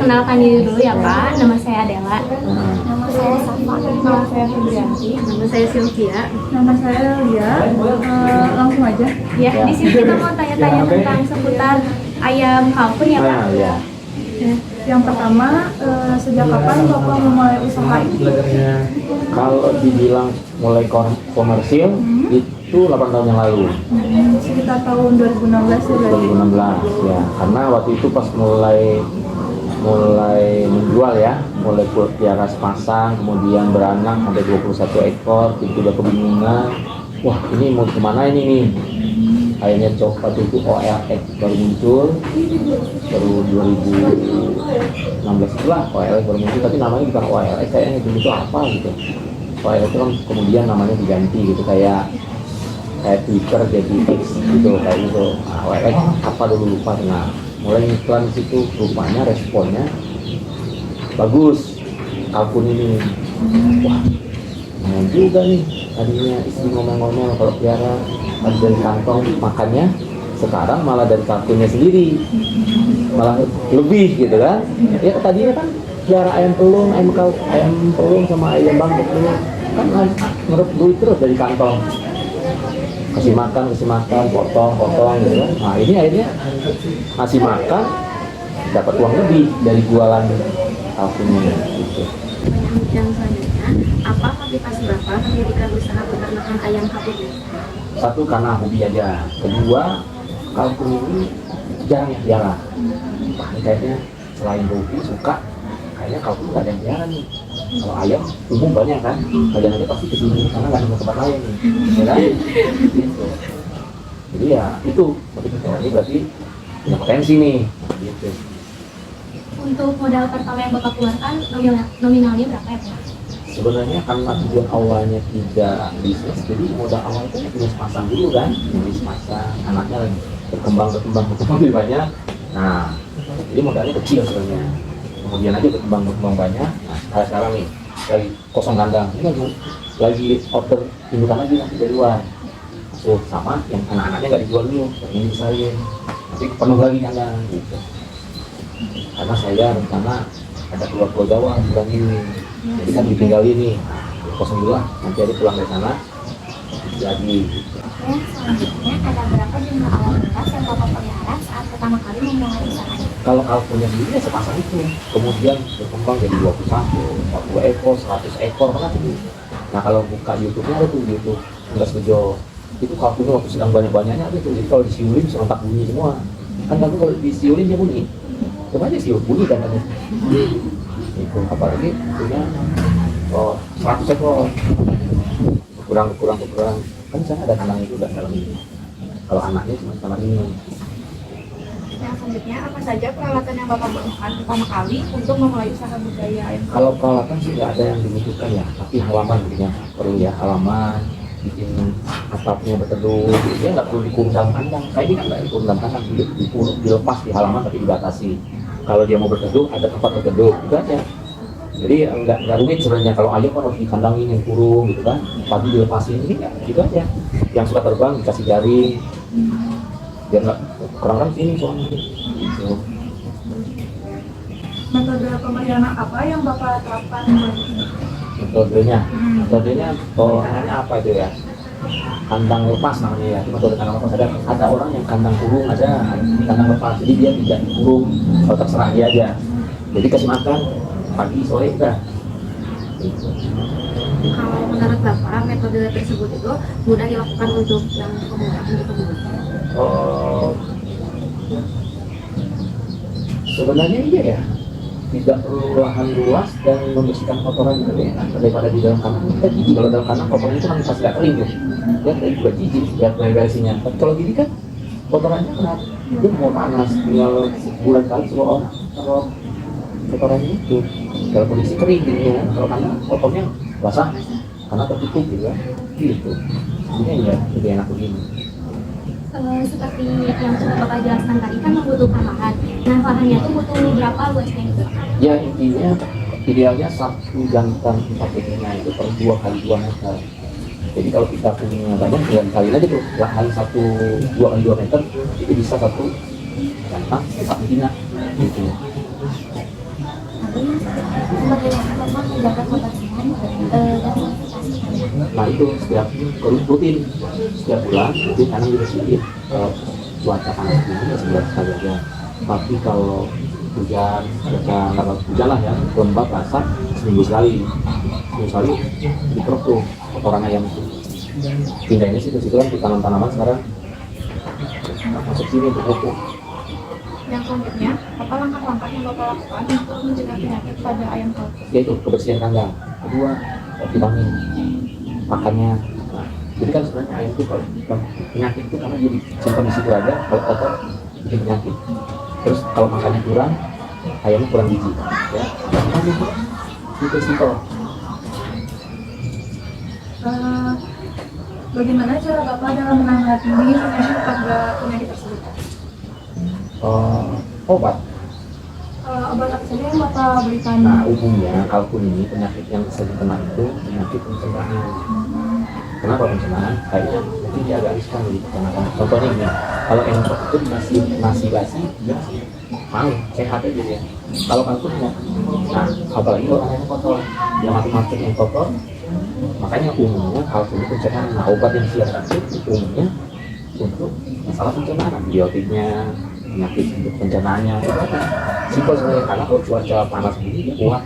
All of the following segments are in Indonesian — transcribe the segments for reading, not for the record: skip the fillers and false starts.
perkenalkan diri dulu ya Pak. Nama saya Adela. Nama saya Safa. Nama saya Febrianti. Nama saya Sylvia. Nama saya Lia. Langsung aja. Ya, di sini kita mau tanya-tanya tentang seputar ayam kalkun ya Pak. Ya. Yang pertama, sejak kapan Bapak memulai usaha ini? Kalau dibilang mulai komersil itu 8 tahun yang lalu. Sekitar tahun 2016 ya berarti. 2016 ya. Karena waktu itu pas mulai menjual ya, mulai pelihara sepasang, kemudian beranak sampai 21 ekor, itu udah kebingungan. Wah, ini mau kemana ini nih? Akhirnya coklat itu OLX baru muncul, baru 2016 itulah OLX baru muncul, tapi namanya bukan OLX, kayaknya itu apa gitu. OLX itu kan kemudian namanya diganti gitu, kayak Twitter jadi X gitu, kayak gitu. Nah, OLX apa dulu lupa. Nah, mulai iklan di situ, rupanya responnya bagus. Kalkun ini, wah, nah juga nih. Tadinya istri ngomel-ngomel kalau pelihara dari kantong makannya, sekarang malah dari kalkunnya sendiri, malah lebih gitu kan. Ya tadinya kan pelihara ayam pelung sama ayam bangkok dulu kan ngerep duit terus dari kantong, kasih makan, potong gitu kan. Nah ini akhirnya ngasih makan, dapat uang lebih dari jualan kalkunnya gitu. Yang selanjutnya, apa motivasi Bapak mendirikan usaha peternakan ayam kalkun? Satu, karena hobi aja. Kedua, kalkun ini jarang yang pelihara. Wah, ini kayaknya selain hobi, suka, kayaknya kalkun nggak ada yang pelihara nih. Kalau ayam umum banyak kan, kalian aja pasti kesini karena nggak ada tempat lain nih, ya kan? Gitu. Jadi ya itu motivasi ini berarti punya potensi nih. Gitu. Untuk modal pertama yang Bapak keluarkan nominalnya berapa ya Pak? Sebenarnya karena tujuan awalnya tidak bisnis, jadi modal awal itu punya sepasang dulu kan, punya sepasang, anaknya lagi berkembang lebih banyak. Nah, jadi modalnya kecil sebenarnya. Kemudian aja berkembang banyak. Nah, sekarang nih lagi kosong kandang, ini lagi order indukan lagi nanti dari luar. So, sama yang anak-anaknya nggak dijual dulu, ini disalin, nanti penuh lagi kandang gitu. Karena saya rencana ada keluar Pulau Jawa bulan ini, jadi kan ditinggal ini, kosong dulu lah, nanti ada pulang dari sana lagi. Yang selanjutnya, ada berapa jumlah awal beras yang Bapak pelihara saat pertama kali memulai usaha ini? Kalau kalkunnya sendiri ya sepasang itu, kemudian berkembang jadi 21, 40 ekor, 100 ekor, mana tuh. Nah kalau buka YouTube-nya ada tuh YouTube, Unggas Bejo, itu kalkunnya waktu sedang banyak-banyaknya ada tuh, jadi kalau disiulin serentak bunyi semua. Kan kalkun kalau disiulin dia bunyi. Coba aja siul bunyi kan tadi. Itu apalagi punya 100 ekor. Kurang kan saya ada kandang itu udah dalam ini. Kalau anaknya cuma kamar ini. Yang selanjutnya, apa saja peralatan yang Bapak butuhkan pertama kali untuk memulai usaha budidaya ayam kalkun? Kalau peralatan sih nggak ada yang dibutuhkan ya, tapi halaman mungkin perlu ya, halaman, bikin atapnya berteduh, dia nggak perlu dikurung dalam kandang. Saya ini kan nggak dikurung dalam kandang, dilepas di halaman tapi dibatasi. Kalau dia mau berteduh, ada tempat berteduh, gitu aja. Jadi nggak rumit sebenarnya. Kalau ayam kan harus dikandangin yang kurung gitu kan, pagi dilepasin, ini ya, gitu aja. Yang suka terbang dikasih jaring, biar nggak kurang sini soalnya. Gitu. Metode pemeliharaan apa yang Bapak terapkan? Metodenya namanya apa itu ya? Kandang lepas namanya ya. Metode kandang lepas ada orang yang kandang kurung, ada kandang lepas. Jadi dia tidak dikurung, kalau terserah dia aja. Jadi kasih makan pagi sore udah. Gitu. Kalau menurut Bapak, metode tersebut itu mudah dilakukan untuk yang pemula? Oh, sebenarnya iya ya. Tidak perlu lahan luas dan membersihkan kotoran gitu ya, daripada di dalam kandang. Kita jijik kalau dalam kandang kotoran itu kan pasti nggak kering tuh. Ya tadi juga jijik lihat bersihnya. Tapi kalau gini kan kotorannya berat, dia mau panas tinggal bulan kali kalau kotorannya itu dalam kondisi kering gitu ya. Kalau kandang kotornya basah karena tertutup gitu kan. Gitu. Ini ya lebih enak begini. Seperti yang sudah Bapak jelaskan tadi kan membutuhkan lahan. Nah lahannya itu butuh berapa luasnya itu? Ya intinya idealnya satu jantan 4 betina itu per 2 kali 2 meter. Jadi kalau kita punya banyak dengan kali aja tuh lahan 2 kali 2 meter itu bisa satu jantan 4 betina gitu. menjaga kebersihan dan sanitasi. Nah itu setiap rutin setiap bulan rutin karena dibersihin. Kalau cuaca panas ini ya sebulan sekali aja. Tapi kalau hujan, kalau hujan lah ya, lembab basah seminggu sekali dikeruk tuh kotoran ayam itu. Pindahnya situ kan di tanaman sekarang masuk sini untuk pupuk. Yang selanjutnya, apa langkah-langkah yang Bapak lakukan untuk mencegah penyakit pada ayam kalkun? Yaitu kebersihan kandang. Kedua, vitamin pakannya. Nah, jadi kan sebenarnya ayam itu kalau penyakit itu karena dia disimpan di situ aja, kalau kotor bikin penyakit. Terus kalau makannya kurang, ayamnya kurang gizi. Ya, itu simpel. Bagaimana cara Bapak dalam menangani penyakit pada penyakit tersebut? Obat. Obat apa saja yang Bapak berikan? Nah, umumnya kalkun ini penyakit yang sering kena itu penyakit pencernaan. Kenapa pencernaan? Kayaknya mungkin dia agak riskan di peternakan. Contohnya ini, kalau entok itu nasi basi, dia mau sehat aja ya. Kalau kalkun enggak. Nah, apalagi kalau anaknya kotor, dia mati yang kotor. Makanya umumnya kalkun itu pencernaan. Nah, obat yang disiapkan itu umumnya untuk masalah pencernaan, antibiotiknya, penyakit untuk pencernaannya. Simpel sebenarnya, karena kalau cuaca panas begini dia kuat.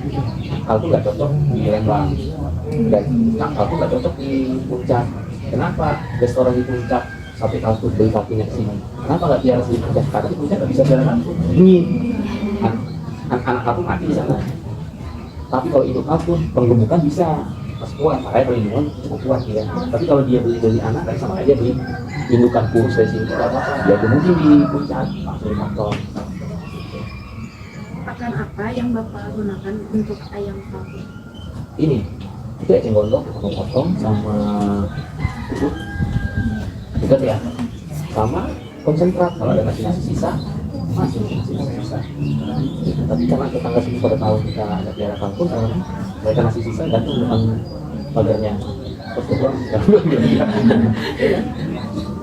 Kalkun nggak cocok di Lembang dan kalkun nggak cocok di Puncak. Kenapa restoran di Puncak sampai kalkun beli kalkunnya ke sini? Kenapa nggak biar di Puncak? Karena di Puncak nggak bisa biar kalkun dingin. Anak kalkun mati di sana. Tapi kalau induk kalkun penggemukan bisa masih kuat, makanya perlindungan cukup kuat ya. Tapi kalau dia beli anak kan sama aja beli indukan kurus dari sini tidak apa-apa. Dia mungkin di Puncak langsung motor. Pakan apa yang Bapak gunakan untuk ayam kalkun? Ini itu eceng gondok potong sama itu dekat ya, sama konsentrat. Kalau ada nasi sisa masuk nasi sisa. Tapi karena tetangga sini pada tahu kita ada piara kalkun, mereka nasi sisa gantung depan pagarnya. Terus pulang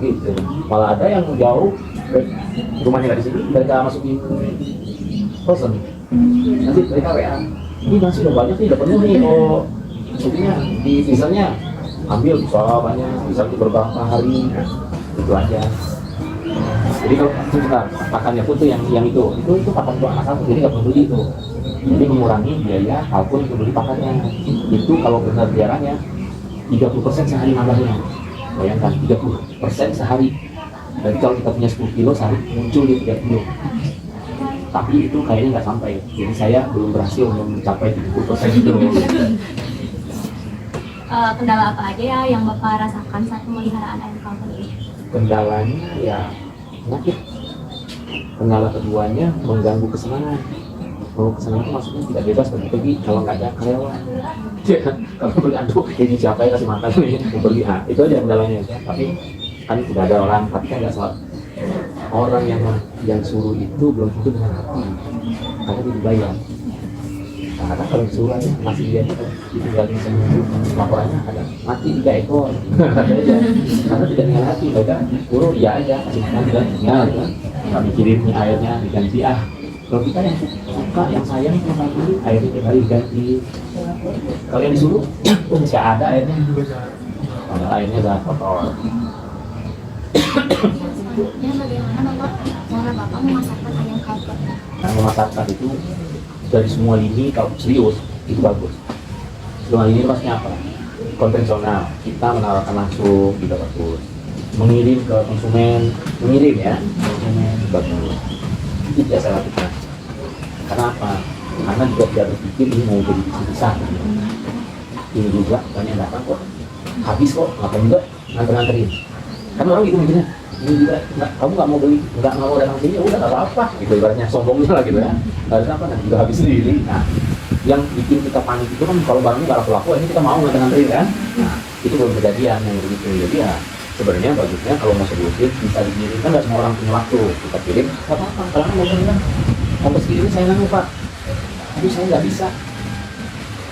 gitu. Malah ada yang jauh rumahnya nggak di sini, mereka masukin frozen. Nanti mereka WA, ini nasi udah banyak nih, udah penuh nih. Oh, maksudnya di freezernya ambil bisa banyak, bisa beberapa hari, itu aja. Jadi kalau kita pakannya pun tuh yang itu pakan untuk anak satu, jadi nggak perlu beli itu. Jadi mengurangi biaya kalkun untuk beli pakannya. Itu kalau benar biaranya 30% sehari nambahnya. Bayangkan 30% sehari. Jadi kalau kita punya 10 kilo sehari muncul di 3 kilo. Tapi itu kayaknya nggak sampai. Jadi saya belum berhasil mencapai 70% itu. Kendala apa aja ya yang Bapak rasakan saat pemeliharaan ayam kalkun ini? Kendalanya ya penyakit. Kendala keduanya mengganggu kesenangan. Kalau kesenangan itu maksudnya tidak bebas pergi kalau nggak ada karyawan. Ya kan? Kalau beli aduh ini siapa yang kasih makan nih mau pergi, itu aja kendalanya. Tapi kan tidak ada orang, tapi kan nggak salah. Orang yang suruh itu belum tentu dengan hati, karena dia dibayar. Karena kalau disuruh aja masih dia ditinggalin seminggu, laporannya ada mati 3 ekor. Karena tidak dengan hati, mereka suruh ya aja kasih makan dan tinggal kan, nggak mikirin nih airnya diganti. Kalau kita yang suka, yang sayang sama ini airnya tiap hari diganti. Kalau yang disuruh nggak ada airnya, padahal airnya udah kotor. Selanjutnya bagaimana Bapak cara Bapak memasarkan ayam kalkun? Nah, memasarkan itu dari semua lini, kalau serius itu bagus. Semua lini maksudnya apa? Konvensional, kita menawarkan langsung juga bagus. Mengirim ke konsumen, konsumen bagus. Itu biasa lakukan. Kenapa? Karena juga dia berpikir ini mau jadi bisnis. Ini juga banyak datang kok, habis kok, ngapain juga nganter-nganterin. Kan orang gitu mikirnya, ini juga kamu nggak mau beli, nggak mau datang sini, udah nggak apa-apa. Gitu ibaratnya sombongnya lah gitu ya. Nggak ada apa, nanti juga habis sendiri. Nah, yang bikin kita panik itu kan kalau barangnya nggak laku-laku, ini kita mau nganter-nganterin kan. Nah, itu belum kejadian yang begitu. Jadi ya sebenarnya bagusnya kalau mau sebutin bisa dikirim, kan nggak semua orang punya waktu. Kita kirim, nggak apa-apa. Kalau mau bilang, ongkos kirim saya nanggung Pak, tapi saya nggak bisa.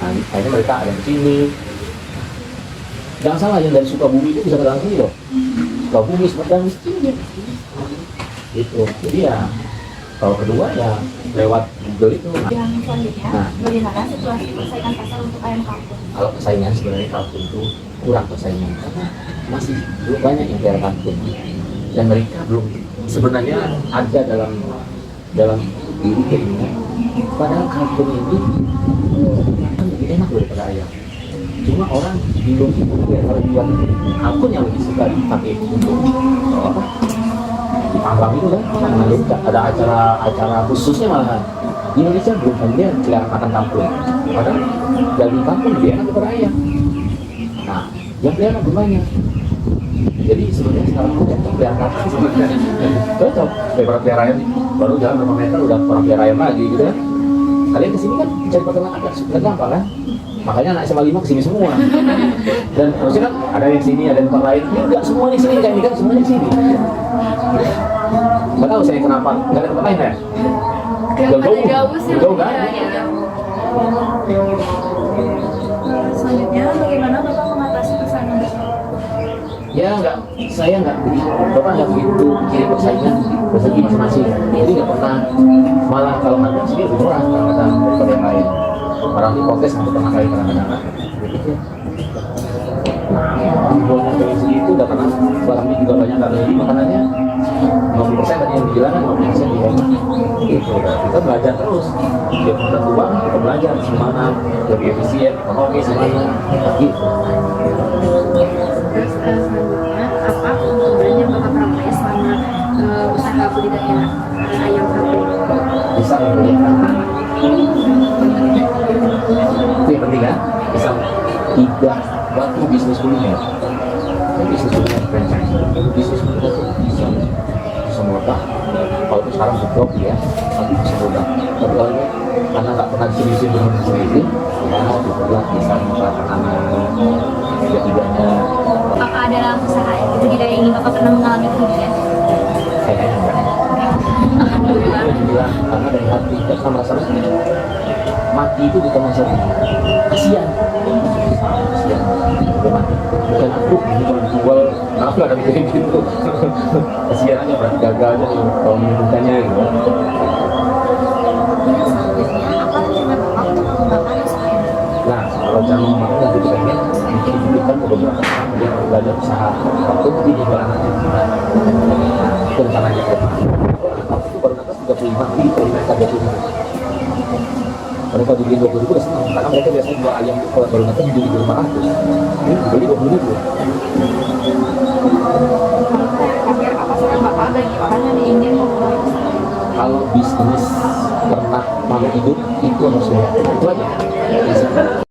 Nah, akhirnya mereka ada di sini. Jangan salah, yang dari Sukabumi itu bisa datang sini loh. Sukabumi, Sumedang, gitu. Jadi ya, kalau kedua ya lewat Google itu. Yang selanjutnya, Nah. bagaimana situasi persaingan pasar untuk ayam kampung? Kalau persaingan sebenarnya kalkun itu kurang persaingan karena masih belum banyak yang pelihara kalkun dan mereka belum sebenarnya ada dalam diri keinginan. Padahal kalkun ini kan lebih enak daripada ayam. Cuma orang belum ya, kalau buat kalkun yang lebih suka dipakai untuk apa? Dipanggang itu kan, ada acara khususnya malahan. Di Indonesia belum familiar pelihara makan kalkun. Padahal daging kalkun lebih enak daripada ayam. Nah, yang pelihara belum banyak. Jadi sebenarnya sekarang yang pelihara kalkun sebenarnya cocok daripada pelihara ayam. Baru jalan berapa meter udah orang pelihara ayam lagi gitu kan. Kalian kesini kan cari peternak agak gampang kan? Makanya anak SMA 5 kesini semua. Dan maksudnya kan ada yang sini, ada yang tempat lain. Ini enggak semuanya sini kayak ini kan semuanya sini. Nggak tahu saya kenapa nggak ada tempat lain ya? Jauh kan? Selanjutnya, bagaimana Bapak mengatasi persaingan besar? Ya saya nggak begitu, Bapak nggak begitu pikirin persaingan rezeki masing-masing. Jadi nggak pernah, malah kalau harga sini lebih murah kadang-kadang daripada yang lain. Orang di protes nggak pernah kali kadang-kadang begitu. Nah, jualnya dari segitu udah karena barangnya juga banyak kali jadi makanannya 50% tadi yang dibilang kan 50% di hemat gitu. Kita belajar terus dia punya uang kita belajar gimana lebih efisien ekonomis gimana gitu. Terus selanjutnya apa keunggulan yang Bapak peroleh selama usaha budidaya ayam kampung? Bisa memulihkan itu yang penting kan, bisa tidak waktu bisnis kuliner dan bisnis kuliner franchise bisnis kuliner itu bisa meledak. Kalau itu sekarang jeblok ya nanti bisa meledak, tapi kalau ini karena nggak pernah disini benar-benar ya dibuat bisa mengatakan tiga-tiganya. Apakah ada usaha budidaya yang ingin Bapak pernah mengalami kerugian? Kayaknya enggak. Alhamdulillah, karena dari hati kita sama sama mati itu bukan masalah kasihan udah mati bukan aku ini kalau dijual kenapa ada mikirin gitu kasihan aja berarti gagal aja nih kalau menyembuhkannya gitu. Selanjutnya apa rencana Bapak untuk mengembangkan usaha ini? Nah kalau cara mengembangkan nanti kita pengen dihidupkan ke beberapa orang dia belajar usaha waktu di jualan aja nah itu rencananya ke depan itu baru atas 35 jadi kalau mereka 20 mereka beli 20.000 udah senang karena mereka biasanya jual ayam itu kalau baru nanti beli 500 ini beli 20.000 Terakhir, apa saran Bapak bagi orang yang ingin memulai usaha? kalau bisnis ternak makhluk hidup itu harus sehat itu aja.